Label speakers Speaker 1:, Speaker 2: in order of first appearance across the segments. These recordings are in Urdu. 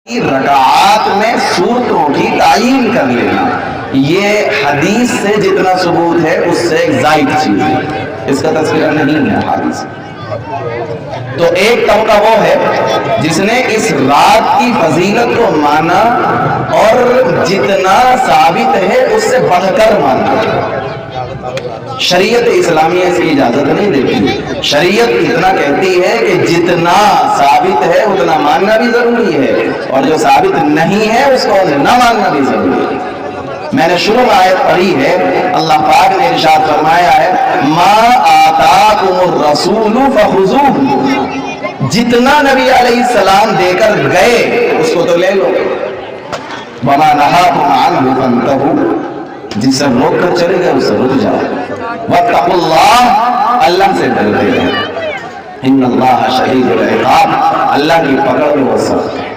Speaker 1: رکعات میں سورتوں کی تعین کر لینا یہ حدیث سے جتنا ثبوت ہے اس سے ایک زائد چیز ہے، اس کا تذکرہ نہیں ہے حدیث۔ تو ایک طبقہ وہ ہے جس نے اس رات کی فضیلت کو مانا اور جتنا ثابت ہے اس سے بڑھ کر مانا۔ شریعت اسلامیہ اس کی اجازت نہیں دیتی، شریعت اتنا کہتی ہے کہ جتنا ثابت ہے اتنا ماننا بھی ضروری ہے، اور جو ثابت نہیں ہے اس کو نہ ماننا بھی ضروری ہے۔ میں نے شروع میں آیت پڑھی ہے، اللہ پاک نے ارشاد فرمایا ہے ما آتاکم الرسول فخذوہ، جتنا نبی علیہ السلام دے کر گئے اس کو تو لے لو، وما نہاکم عنہ فانتہوا، جس سے روک کر چلے گئے اس سے رک جاؤ، واتقوا اللہ، اللہ سے ڈرتے رہو، ان اللہ شدید العقاب، اللہ کی پکڑ میں وہ سخت ہے۔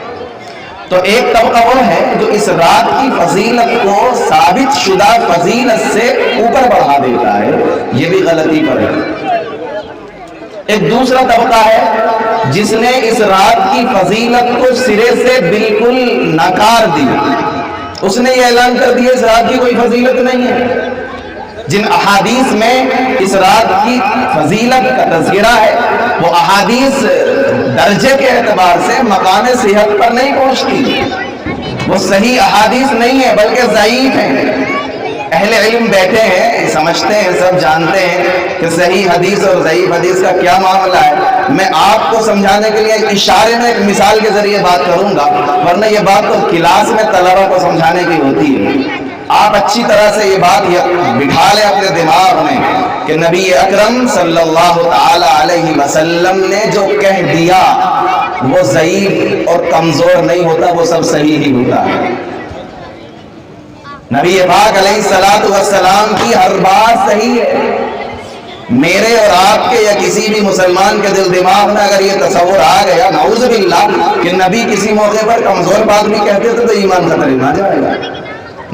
Speaker 1: تو ایک طبقہ وہ ہے جو اس رات کی فضیلت کو ثابت شدہ فضیلت سے اوپر بڑھا دیتا ہے، یہ بھی غلطی پر ہے۔ ایک دوسرا طبقہ ہے جس نے اس رات کی فضیلت کو سرے سے بالکل نکار دیا، اس نے یہ اعلان کر دیا اس رات کی کوئی فضیلت نہیں ہے۔ جن احادیث میں اس رات کی فضیلت کا تذکرہ ہے وہ احادیث درجے کے اعتبار سے مقام صحت پر نہیں پہنچتی، وہ صحیح احادیث نہیں ہے بلکہ ضعیف ہیں۔ اہل علم بیٹھے ہیں، سمجھتے ہیں، سب جانتے ہیں کہ صحیح حدیث اور ضعیف حدیث کا کیا معاملہ ہے۔ میں آپ کو سمجھانے کے لیے اشارے میں ایک مثال کے ذریعے بات کروں گا، ورنہ یہ بات تو کلاس میں طلبہ کو سمجھانے کی ہوتی ہے۔ آپ اچھی طرح سے یہ بات بٹھا لیں اپنے دماغ میں کہ نبی اکرم صلی اللہ تعالی علیہ وسلم نے جو کہہ دیا وہ ضعیف اور کمزور نہیں ہوتا، وہ سب صحیح ہی ہوتا ہے۔ نبی پاک علیہ السلام کی ہر بات صحیح ہے۔ میرے اور آپ کے یا کسی بھی مسلمان کے دل دماغ میں اگر یہ تصور آ گیا نعوذ باللہ کہ نبی کسی موقع پر کمزور بات بھی کہتے تھے تو ایمان خطرے میں آ جائے گا۔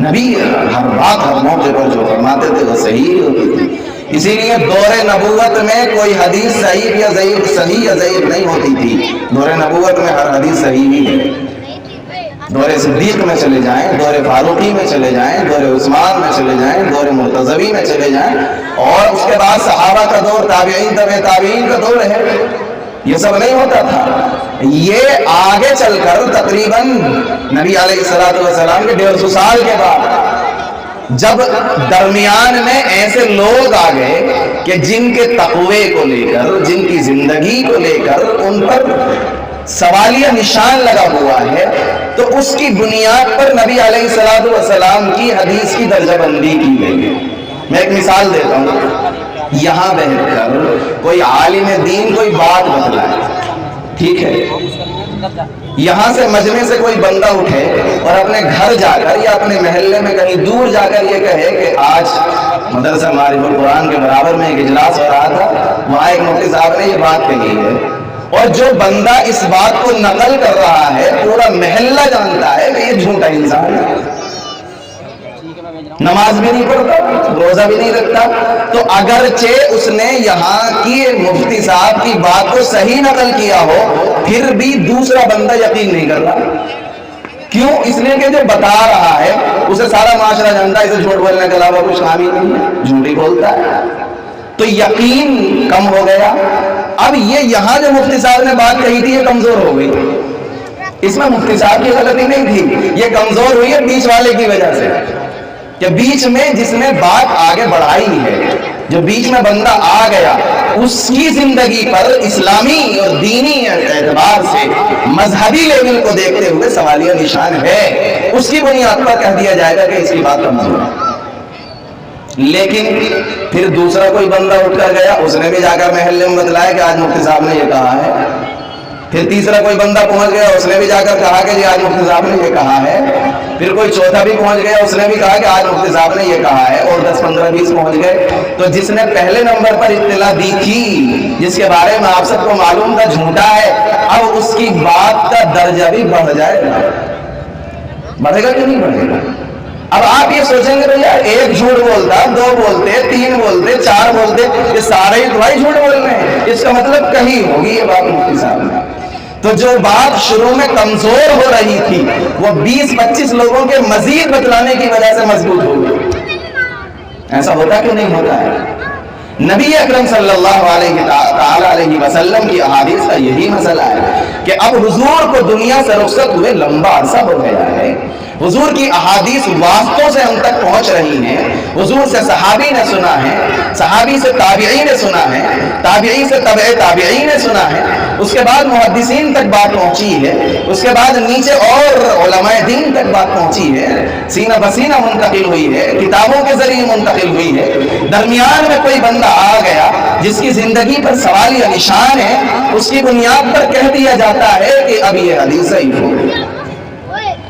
Speaker 1: نبی ہر بات ہر موقع پر جو فرماتے تھے وہ صحیح ہوتی تھی، اسی لیے دور نبوت میں کوئی حدیث صحیح یا ضعیف نہیں ہوتی تھی۔ دور نبوت میں ہر حدیث صحیح ہی ہے۔ دور صدیق میں چلے جائیں، دور فاروقی میں چلے جائیں، دور عثمان میں چلے جائیں، دور مرتضوی میں چلے جائیں، اور اس کے بعد صحابہ کا دور، تابعین تابعین کا دور ہے، یہ سب نہیں ہوتا تھا۔ یہ آگے چل کر تقریباً نبی علیہ السلام کے 150 سال کے بعد جب درمیان میں ایسے لوگ آ گئے کہ جن کے تقوی کو لے کر، جن کی زندگی کو لے کر ان پر سوالیہ نشان لگا ہوا ہے، تو اس کی بنیاد پر نبی علیہ السلام کی حدیث کی درجہ بندی کی گئی ہے۔ میں ایک مثال دیتا ہوں، یہاں بیٹھ کر کوئی عالم دین کوئی بات بتلائے، ٹھیک ہے، یہاں سے مجمع سے کوئی بندہ اٹھے اور اپنے گھر جا کر یا اپنے محلے میں کہیں دور جا کر یہ کہے کہ آج مدرسہ معارف القرآن کے برابر میں ایک اجلاس ہو رہا تھا، وہاں ایک مفتی صاحب نے یہ بات کہی ہے، اور جو بندہ اس بات کو نقل کر رہا ہے پورا محلہ جانتا ہے کہ یہ جھوٹا انسان ہے، نماز بھی نہیں پڑھتا، روزہ بھی نہیں رکھتا، تو اگرچہ اس نے یہاں کی مفتی صاحب کی بات کو صحیح نقل کیا ہو پھر بھی دوسرا بندہ یقین نہیں کر رہا۔ کیوں؟ اس لیے کہ جو بتا رہا ہے اسے سارا معاشرہ جانتا ہے، اسے جھوٹ بولنے کے علاوہ کچھ کام ہی نہیں ہے، جھوٹ ہی بولتا ہے، تو یقین کم ہو گیا۔ اب یہ یہاں جو مفتی صاحب نے بات کہی تھی یہ کمزور ہو گئی، اس میں مفتی صاحب کی غلطی نہیں تھی، یہ کمزور ہوئی ہے بیچ والے کی وجہ سے، کہ بیچ میں جس نے بات آگے بڑھائی ہے، جو بیچ میں بندہ آ گیا اس کی زندگی پر اسلامی اور دینی اعتبار سے مذہبی لیول کو دیکھتے ہوئے سوالیہ نشان ہے، اس کی بنیاد پر کہہ دیا جائے گا کہ اس کی بات کمزور ہے۔ لیکن پھر دوسرا کوئی بندہ اٹھ کر گیا، اس نے بھی جا کر محلے میں بتلایا کہ آج مفتی صاحب نے یہ کہا ہے، پھر تیسرا کوئی بندہ پہنچ گیا، اس نے بھی جا کر کہا کہ جی آج مفتی صاحب نے یہ کہا ہے، پھر کوئی چوتھا بھی پہنچ گیا، اس نے بھی کہا کہ آج مفتی صاحب نے یہ کہا ہے، اور 10 15 20 پہنچ گئے، تو جس نے پہلے نمبر پر اطلاع دی تھی، جس کے بارے میں آپ سب کو معلوم تھا جھوٹا ہے، اب اس کی بات کا درجہ بھی بڑھ جائے گا، بڑھے گا کہ نہیں بڑھے گا؟ اب آپ یہ سوچیں گے بھیا ایک جھوٹ بولتا، 2 بولتے، 3 بولتے، 4 بولتے، یہ سارے ہی بھائی جھوٹ بول رہے ہیں، اس کا مطلب کہیں ہوگی یہ بات مفتی صاحب نے، تو جو بات شروع میں کمزور ہو رہی تھی وہ 20-25 لوگوں کے مزید بتلانے کی وجہ سے مضبوط ہو گئی. ایسا ہوتا کہ نہیں ہوتا ہے؟ نبی اکرم صلی اللہ علیہ وسلم کی احادیث کا یہی مسئلہ ہے کہ اب حضور کو دنیا سے رخصت ہوئے لمبا عرصہ ہو گیا ہے. حضور کی احادیث واسطوں سے ہم تک پہنچ رہی ہیں. حضور سے صحابی نے سنا ہے, صحابی سے تابعی نے سنا ہے, تابعی سے تبع تابعی نے سنا ہے, اس کے بعد محدثین تک بات پہنچی ہے, اس کے بعد نیچے اور علماء دین تک بات پہنچی ہے, سینہ بسینہ منتقل ہوئی ہے, کتابوں کے ذریعے منتقل ہوئی ہے. درمیان میں کوئی بندہ آ گیا جس کی زندگی پر سوالیہ نشان ہے, اس کی بنیاد پر کہہ دیا جاتا ہے کہ اب یہ حدیث صحیح ہو گئی.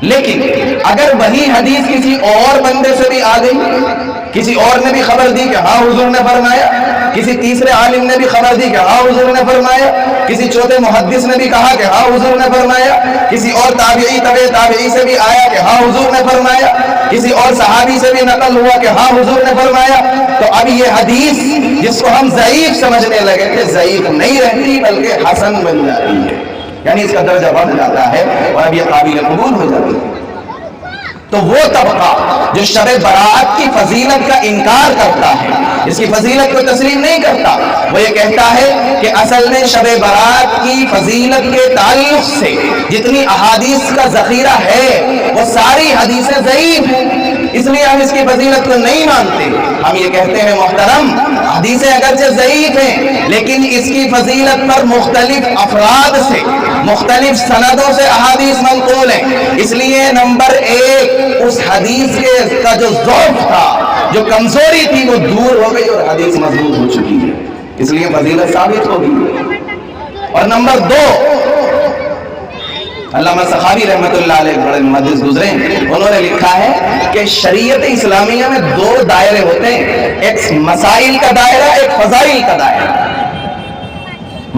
Speaker 1: لیکن اگر وہی حدیث کسی اور بندے سے بھی آ گئی, کسی اور نے بھی خبر دی کہ ہاں حضور نے فرمایا, کسی تیسرے عالم نے بھی خبر دی کہ ہاں حضور نے فرمایا, کسی چوتھے محدث نے بھی کہا کہ ہاں حضور نے فرمایا, کسی اور تابعی تبع تابعی سے بھی آیا کہ ہاں حضور نے فرمایا, کسی اور صحابی سے بھی نقل ہوا کہ ہاں حضور نے فرمایا, تو اب یہ حدیث جس کو ہم ضعیف سمجھنے لگے تھے ضعیف نہیں رہتی بلکہ حسن بن جاتی ہے, یعنی اس کا درجہ بڑھ جاتا ہے اور اب یہ قابل قبول ہو جاتی ہے. تو وہ طبقہ جو شب برات کی فضیلت کا انکار کرتا ہے, اس کی فضیلت کو تسلیم نہیں کرتا, وہ یہ کہتا ہے کہ اصل میں شب برات کی فضیلت کے تعلق سے جتنی احادیث کا ذخیرہ ہے وہ ساری حدیثیں ضعیف ہیں, اس لیے ہم اس کی فضیلت کو نہیں مانتے. ہم یہ کہتے ہیں محترم, حدیثیں اگرچہ ضعیف ہیں لیکن اس کی فضیلت پر مختلف افراد سے مختلف سندوں سے احادیث منقول ہیں, اس لیے نمبر 1 اس حدیث کا جو ضعف تھا, جو کمزوری تھی وہ دور ہو گئی اور حدیث مضبوط ہو چکی ہے, اس لیے فضیلت ثابت ہوگی. اور نمبر 2, علامہ سخاوی رحمۃ اللہ علیہ بڑے محدث گزرے ہیں, انہوں نے لکھا ہے کہ شریعت اسلامیہ میں 2 دائرے ہوتے ہیں, ایک مسائل کا دائرہ, ایک فضائل کا دائرہ.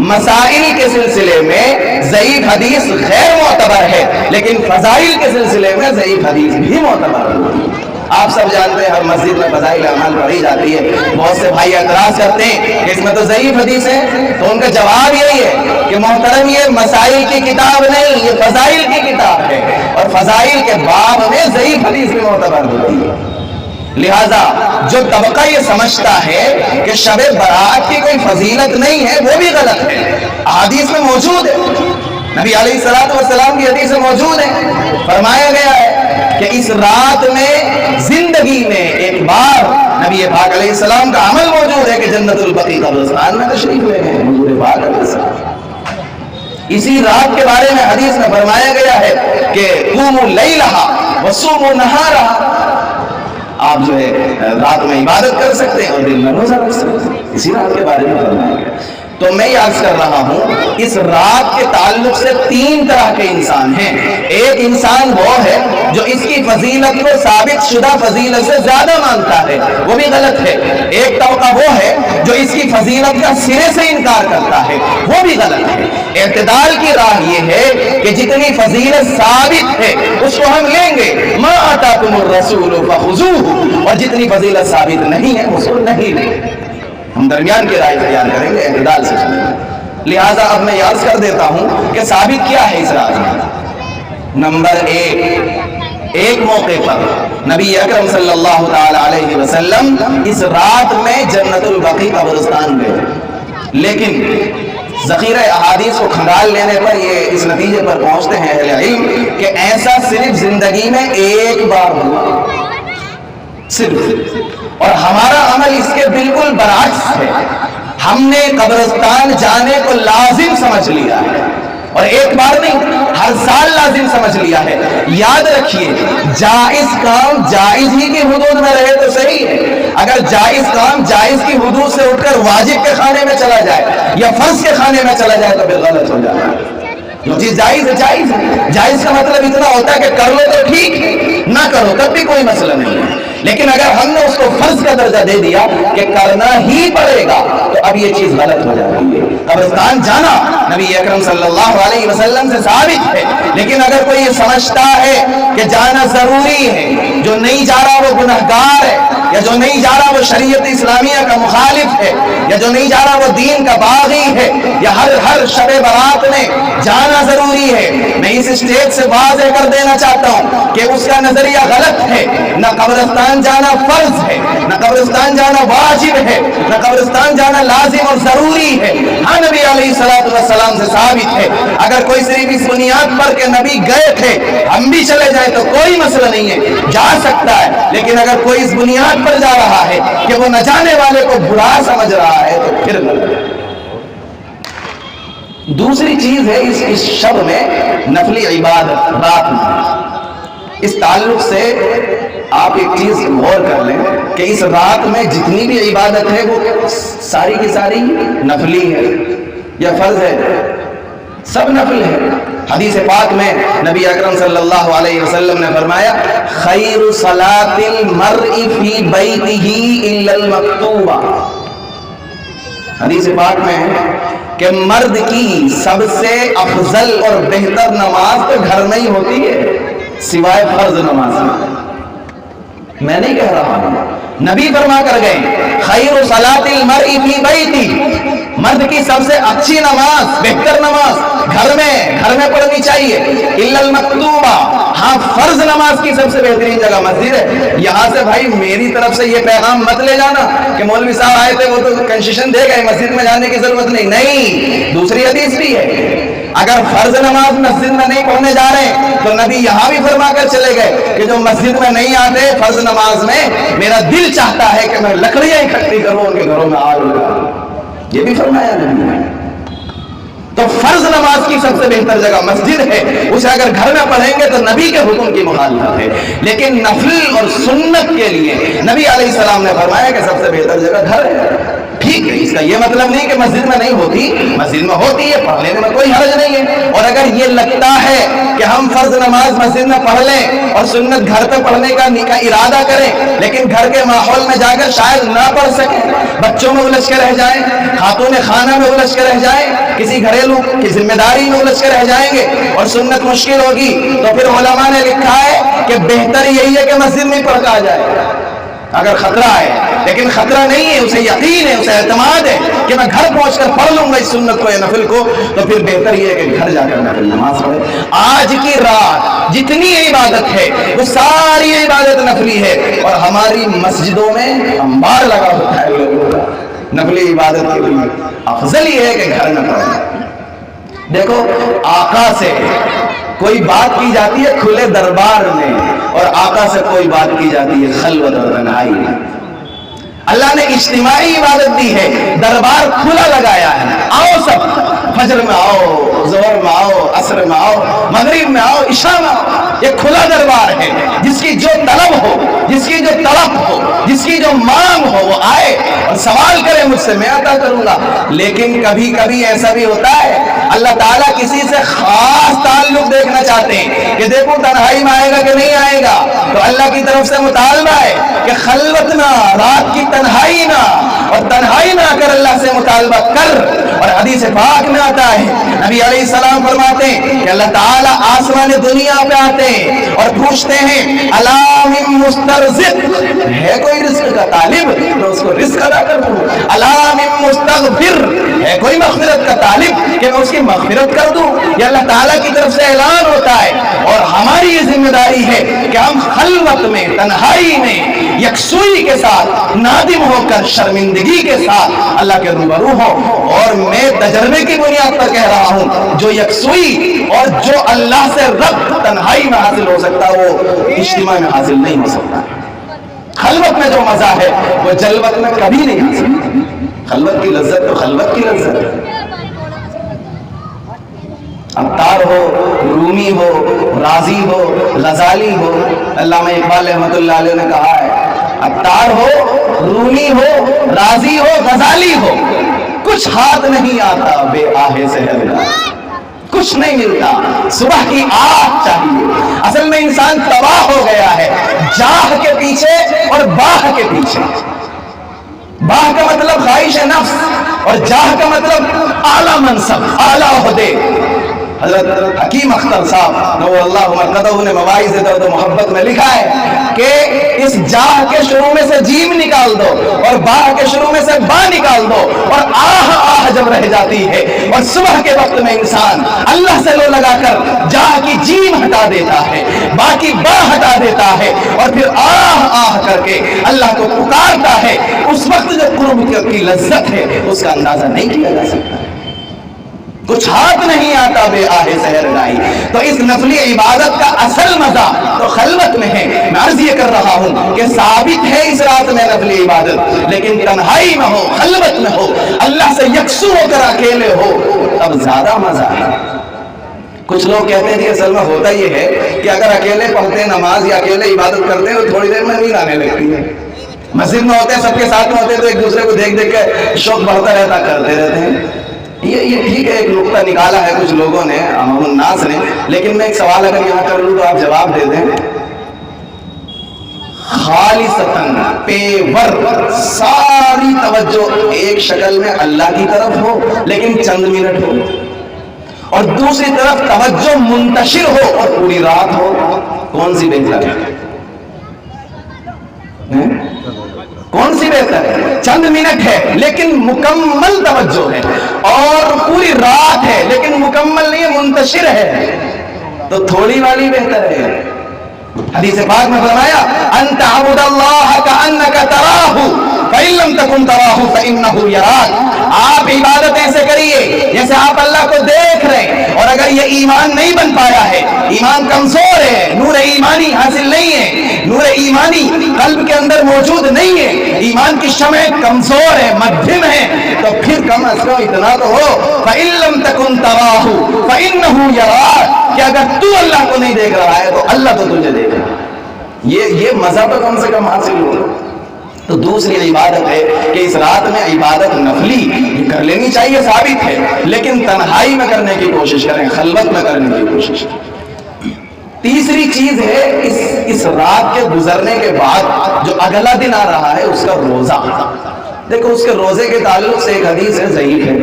Speaker 1: مسائل کے سلسلے میں ضعیف حدیث غیر معتبر ہے لیکن فضائل کے سلسلے میں ضعیف حدیث بھی معتبر ہے. آپ سب جانتے ہیں ہر مسجد میں فضائل اعمال پڑھی جاتی ہے, بہت سے بھائی اعتراض کرتے ہیں کہ اس میں تو ضعیف حدیث ہے, تو ان کا جواب یہی ہے کہ محترم یہ مسائل کی کتاب نہیں, یہ فضائل کی کتاب ہے, اور فضائل کے باب میں ضعیف حدیث بھی معتبر ہوتی ہے. لہذا جو طبقہ یہ سمجھتا ہے کہ شب برات کی کوئی فضیلت نہیں ہے وہ بھی غلط ہے. حدیث میں موجود ہے, نبی علیہ الصلوۃ والسلام کی حدیث میں موجود ہے, فرمایا گیا ہے کہ اس رات میں زندگی میں ایک بار نبی پاک علیہ السلام کا عمل موجود ہے کہ جنت البقیع قبرستان میں تشریف لے گئے حضور پاک علیہ السلام. اسی رات کے بارے میں حدیث میں فرمایا گیا ہے کہ قوموا لیلھا وصوموا نہارھا, آپ جو ہے رات میں عبادت کر سکتے ہیں اور دن میں روزہ رکھ سکتے ہیں, اسی رات کے بارے میں فرمایا گیا. تو میں عرض کر رہا ہوں اس رات کے تعلق سے 3 طرح کے انسان ہیں. ایک انسان وہ ہے جو اس کی فضیلت کو ثابت شدہ فضیلت سے زیادہ مانتا ہے, وہ بھی غلط ہے. ایک طبقہ وہ ہے جو اس کی فضیلت کا سرے سے انکار کرتا ہے, وہ بھی غلط ہے. اعتدال کی راہ یہ ہے کہ جتنی فضیلت ثابت ہے اس کو ہم لیں گے, ما آتاکم الرسول فخذوہ, اور جتنی فضیلت ثابت نہیں ہے اس کو نہیں لیں گے. ہم درمیان کی رائے اختیار کریں گے, اعتدال سے چلیں گے. لہٰذا اب میں یاد کر دیتا ہوں کہ ثابت کیا ہے اس رات میں. نمبر 1, ایک موقع پر نبی اکرم صلی اللہ تعالی علیہ وسلم اس رات میں جنت البقیع قبرستان گئے, لیکن ذخیرہ احادیث کو کھنگال لینے پر یہ اس نتیجے پر پہنچتے ہیں اہل علم کہ ایسا صرف زندگی میں ایک بار ہوا, صرف. اور ہمارا عمل اس کے بالکل برعکس ہے. ہم نے قبرستان جانے کو لازم سمجھ لیا ہے, اور ایک بار نہیں ہر سال لازم سمجھ لیا ہے. یاد رکھیے جائز کام جائز ہی کی حدود میں رہے تو صحیح ہے, اگر جائز کام جائز کی حدود سے اٹھ کر واجب کے خانے میں چلا جائے یا فرض کے خانے میں چلا جائے تو پھر غلط ہو جائے گا. جو چیز جائز ہے جائز ہے, جائز کا مطلب اتنا ہوتا ہے کہ کر لو تو ٹھیک ہے, نہ کرو تب بھی کوئی مسئلہ نہیں ہے. لیکن اگر ہم نے اس کو فرض کا درجہ دے دیا کہ کرنا ہی پڑے گا تو اب یہ چیز غلط ہو جاتی ہے. قبرستان جانا نبی اکرم صلی اللہ علیہ وسلم سے ثابت ہے, لیکن اگر کوئی یہ سمجھتا ہے کہ جانا ضروری ہے جو نہیں جا رہا وہ گنہگار ہے، یا جو نہیں جا رہا وہ شریعت اسلامیہ کا مخالف ہے، یا جو نہیں جا رہا وہ دین کا باغی ہے، یا ہر شب برات میں جانا ضروری ہے۔ میں اس اسٹیج سے واضح کر دینا چاہتا ہوں کہ اس کا نظریہ غلط ہے۔ نہ قبرستان جانا فرض ہے، نہ قبرستان جانا واجب ہے، نہ قبرستان جانا لازم اور ضروری ہے۔ ہاں نبی علیہ السلام سے ثابت ہے، اگر کوئی صرف اس بنیاد پر کہ نبی گئے تھے ہم بھی چلے جائیں تو کوئی مسئلہ نہیں ہے، جا سکتا ہے۔ لیکن اگر کوئی اس بنیاد پر جا رہا ہے کہ وہ نہ جانے والے کو برا سمجھ رہا ہے تو پھر دوسری چیز ہے اس شب میں نفلی عبادت رات میں۔ اس تعلق سے آپ ایک چیز غور کر لیں کہ اس رات میں جتنی بھی عبادت ہے وہ ساری کی ساری نفلی ہے یا فرض ہے؟ سب نفل ہے۔ حدیث پاک میں نبی اکرم صلی اللہ علیہ وسلم نے فرمایا خیر صلاۃ المرء فی بیتہ الا المکتوبہ۔ حدیث پاک میں کہ مرد کی سب سے افضل اور بہتر نماز تو گھر میں ہی ہوتی ہے سوائے فرض نماز میں نہیں کہہ رہا ہوں، نبی فرما کر گئے خیر صلاۃ المرء فی بیتہ، مرد کی سب سے اچھی نماز، بہتر نماز گھر میں پڑھنی چاہیے، الا المکتوبہ، ہاں فرض نماز کی سب سے بہترین جگہ مسجد ہے۔ یہاں سے بھائی میری طرف سے یہ پیغام مت لے جانا کہ مولوی صاحب آئے تھے وہ تو کنسیشن دے گئے مسجد میں جانے کی ضرورت نہیں، دوسری حدیث بھی ہے اگر فرض نماز مسجد میں نہیں پڑھنے جا رہے تو نبی یہاں بھی فرما کر چلے گئے کہ جو مسجد میں نہیں آتے فرض نماز میں میرا دل چاہتا ہے کہ میں لکڑیاں اکٹھی کروں ان کے گھروں میں آگ لگاؤں، یہ بھی فرمایا نبی نے۔ تو فرض نماز کی سب سے بہتر جگہ مسجد ہے، اسے اگر گھر میں پڑھیں گے تو نبی کے حکم کی مخالفت ہے، لیکن نفل اور سنت کے لیے نبی علیہ السلام نے فرمایا کہ سب سے بہتر جگہ گھر ہے۔ ٹھیک ہے، اس کا یہ مطلب نہیں کہ مسجد میں نہیں ہوتی، مسجد میں ہوتی ہے، پڑھ لینے میں کوئی حرج نہیں ہے۔ اور اگر یہ لگتا ہے کہ ہم فرض نماز مسجد میں پڑھ لیں اور سنت گھر پہ پڑھنے کا ارادہ کریں لیکن گھر کے ماحول میں جا کر شاید نہ پڑھ سکیں، بچوں میں الجھ کے رہ جائیں، خاتون خانہ میں الجھ کے رہ جائیں، کسی گھریلو کی ذمہ داری میں الجھ کے رہ جائیں گے اور سنت مشکل ہوگی تو پھر علماء نے لکھا ہے کہ بہتر یہی ہے کہ مسجد میں پڑھ کر آ جائے اگر خطرہ ہے، لیکن خطرہ نہیں ہے، اسے یقین ہے، اسے اعتماد ہے کہ میں گھر پہنچ کر پڑھ لوں گا اس سنت کو یا نفل کو، تو پھر بہتر یہ ہے کہ گھر جا کر نفل نماز پڑھے۔ آج کی رات جتنی عبادت ہے وہ ساری عبادت نفلی ہے اور ہماری مسجدوں میں انبار لگا ہوتا ہے لوگوں کا نفلی عبادت کے لیے، افضل یہ ہے کہ گھر میں پڑھیں۔ دیکھو آقا سے کوئی بات کی جاتی ہے کھلے دربار میں اور آقا سے کوئی بات کی جاتی ہے خلوت اور تنہائی میں۔ اللہ نے اجتماعی عبادت دی ہے، دربار کھلا لگایا ہے، آؤ سب، فجر میں آؤ، ظہر میں آؤ، عصر میں آؤ، مغرب میں آؤ، عشاء میں آؤ، یہ کھلا دربار ہے، جس کی جو طلب ہو، جس کی جو طلب ہو، جس کی جو مانگ ہو وہ آئے اور سوال کرے مجھ سے، میں عطا کروں گا۔ لیکن کبھی کبھی ایسا بھی ہوتا ہے اللہ تعالیٰ کسی سے خاص تعلق دیکھنا چاہتے ہیں کہ دیکھو تنہائی میں آئے گا کہ نہیں آئے گا، تو اللہ کی طرف سے مطالبہ ہے کہ خلوت نہ، رات کی تنہائی نہ، اور تنہائی میں آ کر اللہ سے مطالبہ کر۔ اور حدیث پاک میں آتا ہے نبی علیہ السلام فرماتے ہیں کہ اللہ تعالیٰ آسمان دنیا پہ آتے ہیں اور پوچھتے ہیں الا من مسترزق، ہے کوئی رزق کا طالب میں اس کو رزق ادا کر دوں، الا من مستغفر، ہے کوئی مغفرت کا طالب کہ میں اس کی مغفرت کر دوں۔ یہ اللہ تعالیٰ کی طرف سے اعلان ہوتا ہے اور ہماری یہ ذمہ داری ہے کہ ہم خلوت میں، تنہائی میں، یکسوئی کے ساتھ، نادم ہو کر، شرمندگی کے ساتھ اللہ کے روبرو ہو۔ اور میں تجربے کی بنیاد پر کہہ رہا ہوں جو یکسوئی اور جو اللہ سے ربط تنہائی میں حاصل ہو سکتا وہ اجتماع میں حاصل نہیں ہو سکتا۔ خلوت میں جو مزہ ہے وہ جلوت میں کبھی نہیں حاصل، خلوت کی لذت تو خلوت کی لذت ہے۔ عطار ہو، رومی ہو، رازی ہو، غزالی ہو، علامہ اقبال رحمۃ اللہ علیہ نے کہا ہے عطار ہو، رومی ہو، رازی ہو، غزالی ہو، کچھ ہاتھ نہیں آتا بے آہے سے ہلنا، کچھ نہیں ملتا، صبح کی آہ چاہیے۔ اصل میں انسان تباہ ہو گیا ہے جاہ کے پیچھے اور باہ کے پیچھے۔ باہ کا مطلب خواہش نفس اور جاہ کا مطلب اعلیٰ منصب، اعلیٰ عہدے۔ حضرت حکیم اختر صاحب نور اللہ مرقدہ نے مواعظ درد و محبت میں لکھا ہے کہ اس جاہ کے شروع میں سے جیم نکال دو اور باہ کے شروع میں سے با نکال دو، اور آہ جب رہ جاتی ہے اور صبح کے وقت میں انسان اللہ سے لو لگا کر جاہ کی جیم ہٹا دیتا ہے، با کی با ہٹا دیتا ہے، اور پھر آہ کر کے اللہ کو پکارتا ہے، اس وقت جو قرب کی لذت ہے اس کا اندازہ نہیں کیا جا سکتا، کچھ ہاتھ نہیں آتا بے آہ سحر گائی۔ تو اس نفلی عبادت کا اصل مزہ تو خلوت میں ہے۔ میں عرض یہ کر رہا ہوں کہ ثابت ہے اس رات میں نفلی عبادت، لیکن تنہائی میں ہو، خلوت میں ہو، اللہ سے یکسو ہو کر اکیلے ہو، تب زیادہ مزہ ہے۔ کچھ لوگ کہتے ہیں کہ اصل میں ہوتا یہ ہے کہ اگر اکیلے پڑھتے نماز یا اکیلے عبادت کرتے ہیں تو تھوڑی دیر میں نیند آنے لگتی ہے، مسجد میں ہوتے ہیں سب کے ساتھ میں ہوتے ہیں تو ایک دوسرے کو دیکھ دیکھ کے شوق بڑھتا رہتا، کرتے رہتے ہیں۔ یہ ٹھیک ہے، ایک نقطہ نکالا ہے کچھ لوگوں نے، عوام الناس نے، لیکن میں ایک سوال اگر یہاں کر لوں تو آپ جواب دے دیں۔ خالصتاً پیور ساری توجہ ایک شکل میں اللہ کی طرف ہو لیکن چند منٹ ہو، اور دوسری طرف توجہ منتشر ہو اور پوری رات ہو، کون سی بہتر ہے؟ کون سی بہتر ہے؟ چند منٹ ہے لیکن مکمل توجہ ہے، اور پوری رات ہے لیکن مکمل نہیں ہے، منتشر ہے، تو تھوڑی والی بہتر ہے۔ حدیث پاک میں فرمایا ان تعبد اللہ کأنک تراہ فإن لم تکن تراہ فإنہ یراک، آپ عبادت ایسے کریے جیسے آپ اللہ کو دیکھ رہے ہیں، اور اگر یہ ایمان نہیں بن پایا ہے، ایمان کمزور ہے، نور ایمانی حاصل نہیں ہے، نور ایمانی قلب کے اندر موجود نہیں ہے، ایمان کی شمع کمزور ہے، مدھم ہے، تو پھر کم از کم اتنا تو ہو فإن لم تکن تراہ فإنہ یراک، کہ اگر تو اللہ کو نہیں دیکھ رہا ہے تو اللہ تو تجھے دیکھ رہا ہے۔ یہ مزہ تو کم سے کم حاصل ہو۔ تو دوسری عبادت ہے کہ اس رات میں عبادت نفلی یہ کر لینی چاہیے، ثابت ہے، لیکن تنہائی میں کرنے کی کوشش کریں، خلوت میں کرنے کی کوشش کریں۔ تیسری چیز ہے اس رات کے گزرنے کے بعد جو اگلا دن آ رہا ہے اس کا روزہ۔ دیکھو اس کے روزے کے تعلق سے ایک حدیث ہے، ضعیف ہے،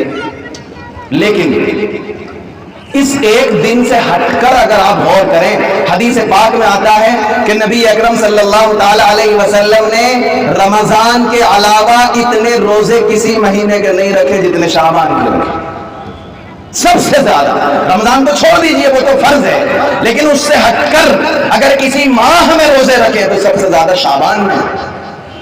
Speaker 1: لیکن اس ایک دن سے ہٹ کر اگر آپ غور کریں، حدیث پاک میں آتا ہے کہ نبی اکرم صلی اللہ تعالی علیہ وسلم نے رمضان کے علاوہ اتنے روزے کسی مہینے کے نہیں رکھے جتنے شعبان کے رکھے، سب سے زیادہ۔ رمضان کو چھوڑ دیجئے، وہ تو فرض ہے، لیکن اس سے ہٹ کر اگر کسی ماہ میں روزے رکھے تو سب سے زیادہ شعبان میں۔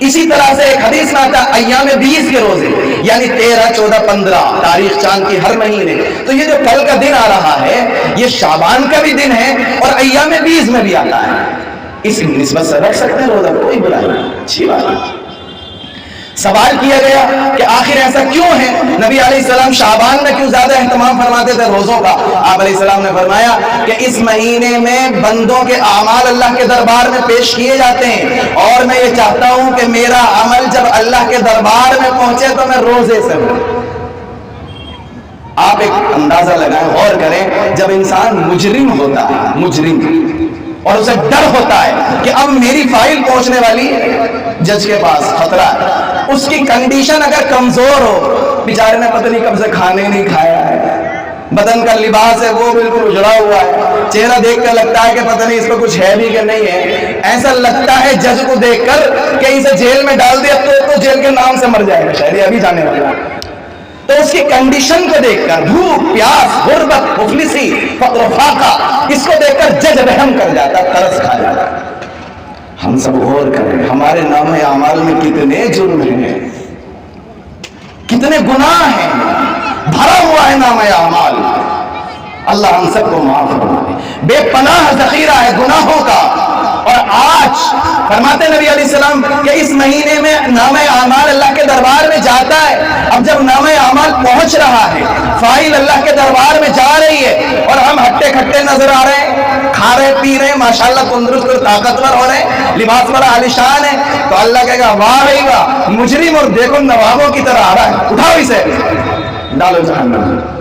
Speaker 1: اسی طرح سے ایک حدیث میں آتا ہے ایام 20 کے روزے، یعنی 13، 14، 15 تاریخ چاند کی ہر مہینے۔ تو یہ جو کل کا دن آ رہا ہے یہ شعبان کا بھی دن ہے اور ایام 20 میں بھی آتا ہے، اس نسبت سے رکھ سکتے ہیں روزہ، کوئی برائی نہیں، اچھی بات ہے۔ سوال کیا گیا کہ آخر ایسا کیوں ہے، نبی علیہ السلام شعبان میں کیوں زیادہ اہتمام فرماتے تھے روزوں کا؟ آپ علیہ السلام نے فرمایا کہ اس مہینے میں بندوں کے اعمال اللہ کے دربار میں پیش کیے جاتے ہیں، اور میں یہ چاہتا ہوں کہ میرا عمل جب اللہ کے دربار میں پہنچے تو میں روزے سے ہوں۔ آپ ایک اندازہ لگائیں، غور کریں، جب انسان مجرم ہوتا ہے، مجرم، اور اسے ڈر ہوتا ہے کہ اب میری فائل پہنچنے والی جج کے پاس، خطرہ ہے، اس کی کنڈیشن اگر کمزور ہو، بیچارے نے پتہ نہیں کب سے کھانے نہیں کھایا ہے، بدن کا لباس ہے وہ بالکل اجڑا ہوا ہے، چہرہ دیکھ کر لگتا ہے کہ پتہ نہیں اس پہ کچھ ہے بھی کہ نہیں ہے، ایسا لگتا ہے جج کو دیکھ کر کہ اسے جیل میں ڈال دیا تو جیل کے نام سے مر جائے گا، شاید ابھی جانے والا۔ تو اس کی کنڈیشن کو دیکھ کر، بھوک، پیاس، غربت، مفلسی، فقر و فاقہ، اس کو دیکھ کر جج رحم کر جاتا، ترس کھا جاتا۔ ہم سب غور کریں، ہمارے نام اعمال میں کتنے جرم ہیں، کتنے گناہ ہیں، بھرا ہوا ہے نام اعمال۔ اللہ ہم سب کو معاف فرمائے۔ بے پناہ ذخیرہ ہے گناہوں کا، اور آج فرماتے نبی علیہ السلام کہ اس مہینے میں نام اعمال اللہ کے دربار میں جاتا ہے۔ اب جب نام اعمال پہنچ رہا ہے، فائل اللہ کے دربار میں جا رہی ہے، اور ہم ہٹے کھٹے نظر آ رہے ہیں، کھا رہے پی رہے ہیں، ماشاءاللہ تندرست اور طاقتور ہو رہے ہیں، لباس بڑا عالیشان ہے، تو اللہ کہے گا واہ رہی واہ، مجرم اور دیکھو نوابوں کی طرح آ رہا ہے، اٹھاؤ اسے ڈالو جہنم میں۔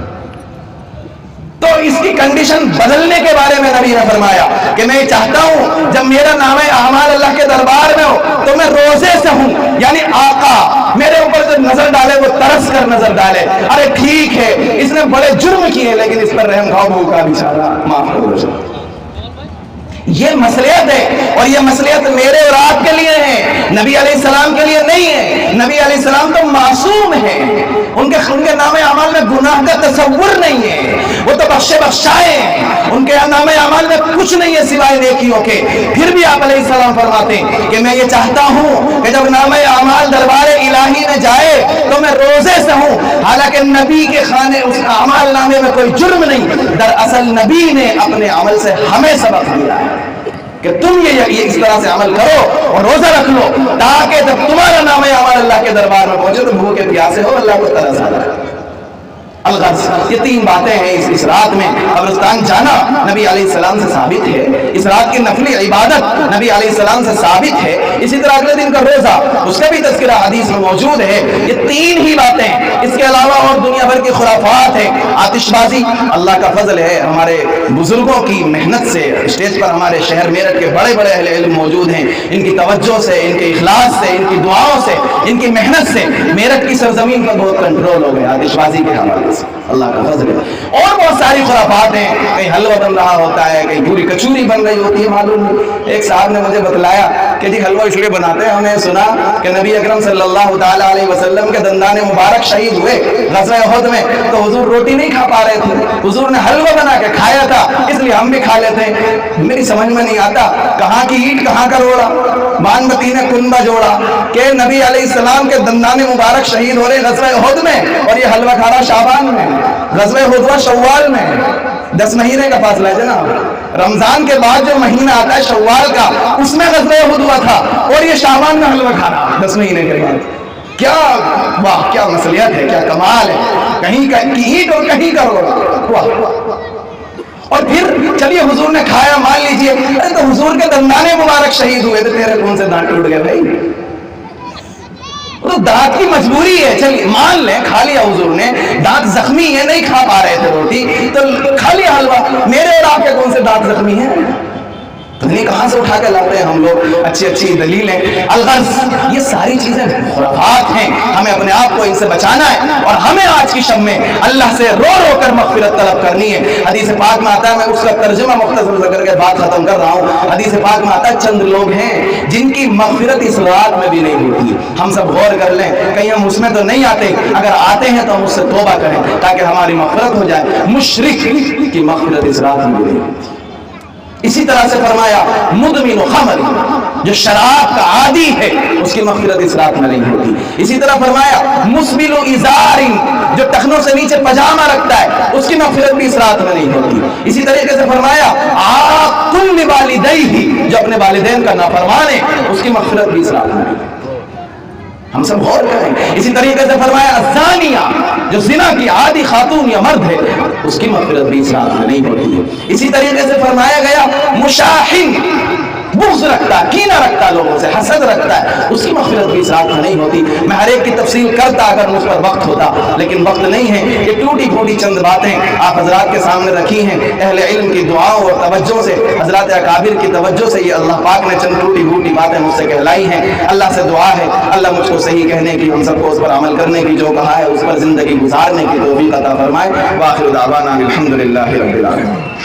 Speaker 1: تو اس کی کنڈیشن بدلنے کے بارے میں نبی نے فرمایا کہ میں چاہتا ہوں جب میرا نام اعمال اللہ کے دربار میں ہو تو میں روزے سے ہوں، یعنی آقا میرے اوپر جو نظر ڈالے وہ ترس کر نظر ڈالے، ارے ٹھیک ہے اس نے بڑے جرم کیے لیکن اس پر رحم کھاؤ، بھوکا بیچارہ معاف کرو۔ یہ مسئلہ ہے اور یہ مصلحت میرے اور آپ کے لیے ہے، نبی علیہ السلام کے لیے نہیں ہے۔ نبی علیہ السلام تو معصوم ہیں، ان کے نام اعمال میں گناہ کا تصور نہیں ہے، وہ تو بخشے بخشائے ہیں، ان کے نام اعمال میں کچھ نہیں ہے سوائے نیکیوں کے۔ پھر بھی آپ علیہ السلام فرماتے ہیں کہ میں یہ چاہتا ہوں کہ جب نام اعمال دربار الہی میں جائے تو میں روزے سے ہوں، حالانکہ نبی کے خانے اس اعمال نامے میں کوئی جرم نہیں، دراصل نبی نے اپنے عمل سے ہمیں سبق دیا ہے کہ تم یہ اس طرح سے عمل کرو اور روزہ رکھ لو، تاکہ جب تمہارا نام اعمال اللہ کے دربار میں پہنچے تو بھوکے پیاسے ہو، اللہ کو ترس آ جائے۔ الغرض، یہ تین باتیں ہیں اس رات میں قبرستان جانا نبی علیہ السلام سے ثابت ہے، اس رات کی نفلی عبادت نبی علیہ السلام سے ثابت ہے، اسی طرح اگلے دن کا روزہ اس کا بھی تذکرہ حدیث میں موجود ہے۔ یہ تین ہی باتیں، اس کے علاوہ اور دنیا بھر کی خرافات ہیں، آتش بازی، اللہ کا فضل ہے ہمارے بزرگوں کی محنت سے اسٹیج پر ہمارے شہر میرٹھ کے بڑے بڑے اہل علم موجود ہیں، ان کی توجہ سے، ان کے اخلاص سے، ان کی دعاؤں سے، ان کی محنت سے میرٹھ کی سرزمین پر بہت کنٹرول ہو گیا آتش بازی کے حوالے سے، اللہ کا فضل ہے۔ اور بہت ساری خرافات ہیں، کہیں حلوہ بن رہا ہوتا ہے، کہیں پوری کچوری بن رہی ہوتی ہے، معلوم نہیں۔ ایک صاحب نے مجھے بتلایا کہ جی حلوہ اس لیے بناتے ہیں، ہم نے سنا کہ نبی اکرم صلی اللہ تعالیٰ علیہ وسلم کے دندان مبارک شہید ہوئے غزوہ احد میں، تو حضور روٹی نہیں کھا پا رہے تھے، حضور نے حلوہ بنا کے کھایا تھا، اس لیے ہم بھی کھا لیتے ہیں۔ میری سمجھ میں نہیں آتا کہاں کی اینٹ کہاں کا روڑا، بانبتی نے کنبہ جوڑا کہ نبی علیہ السلام کے دندان مبارک شہید ہو رہے غزوہ احد میں اور یہ حلوہ کھا رہا شعبان میں، غزوہ احد ہوا شوال میں، 10 مہینے کا فاصلہ ہے جناب۔ رمضان کے بعد جو مہینہ آتا ہے شوال کا، اس میں غزوہ احد ہوا تھا اور یہ شعبان میں حلوہ کھا رہا 10 مہینے کے بعد۔ کیا واہ، کیا مصلیت ہے، کیا کمال ہے، کہیں کا اینٹ اور کہیں کا روڑا، واہ۔ اور پھر چلیے حضور نے کھایا، مان لیجئے، ارے تو حضور کے دندانے مبارک شہید ہوئے تھے، تیرے کون سے دانت ٹوٹ گئے بھائی؟ تو دانت کی مجبوری ہے، چلیے مان لیں کھا لیا حضور نے، دانت زخمی ہے نہیں کھا پا رہے تھے روٹی تو کھا لیا حلوہ، میرے اور آپ کے کون سے دانت زخمی ہیں؟ تو نہیں کہاں سے اٹھا کے لاتے ہیں ہم لوگ اچھی اچھی دلیلیں۔ الغرض، یہ ساری چیزیں خرافات ہیں، ہمیں اپنے آپ کو ان سے بچانا ہے اور ہمیں آج کی شب میں اللہ سے رو رو کر مغفرت طلب کرنی ہے۔ حدیث پاک میں آتا ہے، میں اس کا ترجمہ مختصر کر کے بات ختم کر رہا ہوں، حدیث پاک میں آتا ہے چند لوگ ہیں جن کی مغفرت اس رات میں بھی نہیں ہوتی۔ ہم سب غور کر لیں، کہیں ہم اس میں تو نہیں آتے، اگر آتے ہیں تو ہم اس سے توبہ کریں تاکہ ہماری مغفرت ہو جائے۔ مشرک کی مغفرت اس رات میں بھی نہیں ہوتی۔ اسی طرح سے فرمایا مدمن خمر، جو شراب کا عادی ہے، اس کی مغفرت اس رات میں نہیں ہوتی۔ اسی طرح فرمایا مسبل ازار، جو ٹخنوں سے نیچے پجامہ رکھتا ہے، اس کی مغفرت بھی اس رات میں نہیں ہوتی۔ اسی طریقے سے فرمایا عاق لوالدیہ، جو اپنے والدین کا نافرمان ہے، اس کی مغفرت بھی اس رات میں نہیں ہوتی۔ ہم سب غور کریں۔ اسی طریقے سے فرمایا الزانیہ، جو زنا کی عادی خاتون یا مرد ہے، اس کی مغفرت بھی اس رات میں نہیں ہوتی ہے۔ اسی طریقے سے فرمایا گیا مشاحن، بغض رکھتا ہے، کینہ رکھتا ہے لوگوں سے، حسد رکھتا ہے، اس کی مغفرت بھی اس رات میں نہیں ہوتی۔ میں ہر ایک کی تفصیل کرتا اگر مجھ پر وقت ہوتا، لیکن وقت نہیں ہے۔ یہ ٹوٹی پھوٹی چند باتیں آپ حضرات کے سامنے رکھی ہیں، اہل علم کی دعاؤں اور توجہ سے، حضرات اکابر کی توجہ سے، یہ اللہ پاک نے چند ٹوٹی پھوٹی باتیں مجھ سے کہلائی ہیں۔ اللہ سے دعا ہے اللہ مجھ کو صحیح کہنے کی، ہم سب کو اس پر عمل کرنے کی، جو کہا ہے اس پر زندگی گزارنے کی توفیق عطا فرمائے۔ وآخر دعوانا الحمدللہ رب العالمین۔